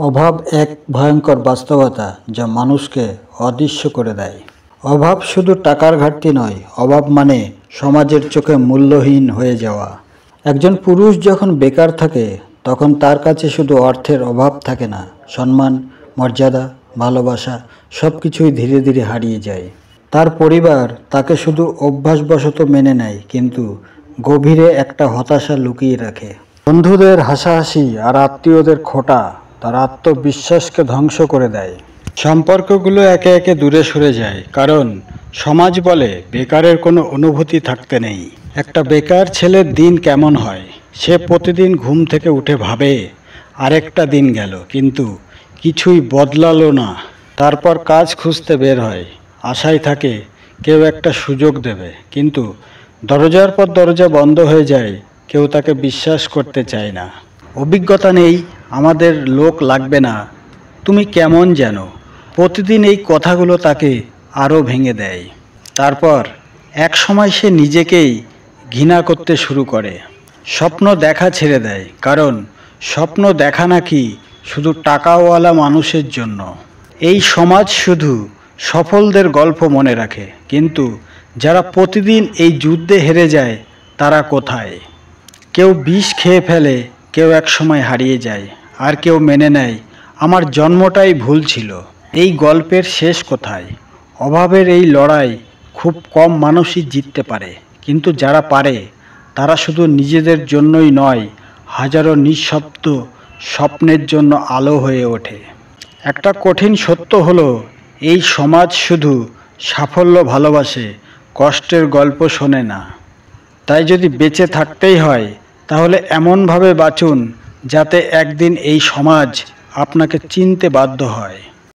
অভাব এক ভয়ঙ্কর বাস্তবতা যা মানুষকে অদৃশ্য করে দেয়। অভাব শুধু টাকার ঘাটতি নয়, অভাব মানে সমাজের চোখে মূল্যহীন হয়ে যাওয়া। একজন পুরুষ যখন বেকার থাকে তখন তার কাছে শুধু অর্থের অভাব থাকে না, সম্মান, মর্যাদা, ভালোবাসা সব কিছুই ধীরে ধীরে হারিয়ে যায়। তার পরিবার তাকে শুধু অভ্যাসবশত মেনে নেয়, কিন্তু গভীরে একটা হতাশা লুকিয়ে রাখে। বন্ধুদের হাসাহাসি আর আত্মীয়দের খোঁটা তার আত্মবিশ্বাসকে ধ্বংস করে দেয়। সম্পর্কগুলো একে একে দূরে সরে যায়, কারণ সমাজ বলে বেকারের কোনো অনুভূতি থাকতে নেই। একটা বেকার ছেলের দিন কেমন হয়? সে প্রতিদিন ঘুম থেকে উঠে ভাবে, আরেকটা দিন গেল, কিন্তু কিছুই বদলালো না। তারপর কাজ খুঁজতে বের হয়, আশায় থাকে কেউ একটা সুযোগ দেবে, কিন্তু দরজার পর দরজা বন্ধ হয়ে যায়। কেউ তাকে বিশ্বাস করতে চায় না। অভিজ্ঞতা নেই, আমাদের লোক লাগবে না, তুমি কেমন যেন। প্রতিদিন এই কথাগুলো তাকে আরও ভেঙে দেয়। তারপর এক সময় সে নিজেকেই ঘৃণা করতে শুরু করে। স্বপ্ন দেখা ছেড়ে দেয়, কারণ স্বপ্ন দেখা নাকি শুধু টাকাওয়ালা মানুষের জন্য। এই সমাজ শুধু সফলদের গল্প মনে রাখে, কিন্তু যারা প্রতিদিন এই যুদ্ধে হেরে যায় তারা কোথায়? কেউ বিষ খেয়ে ফেলে, কেউ এক সময় হারিয়ে যায়, আর কেউ মেনে নেয় আমার জন্মটাই ভুল ছিল। এই গল্পের শেষ কোথায়? অভাবের এই লড়াই খুব কম মানুষই জিততে পারে, কিন্তু যারা পারে তারা শুধু নিজেদের জন্যই নয়, হাজারো নিঃশব্দ স্বপ্নের জন্য আলো হয়ে ওঠে। একটা কঠিন সত্য হলো, এই সমাজ শুধু সাফল্য ভালোবাসে, কষ্টের গল্প শোনে না। তাই যদি বেঁচে থাকতেই হয়, তাহলে এমনভাবে বাঁচুন যাতে একদিন এই সমাজ আপনাকে চিনতে বাধ্য হয়।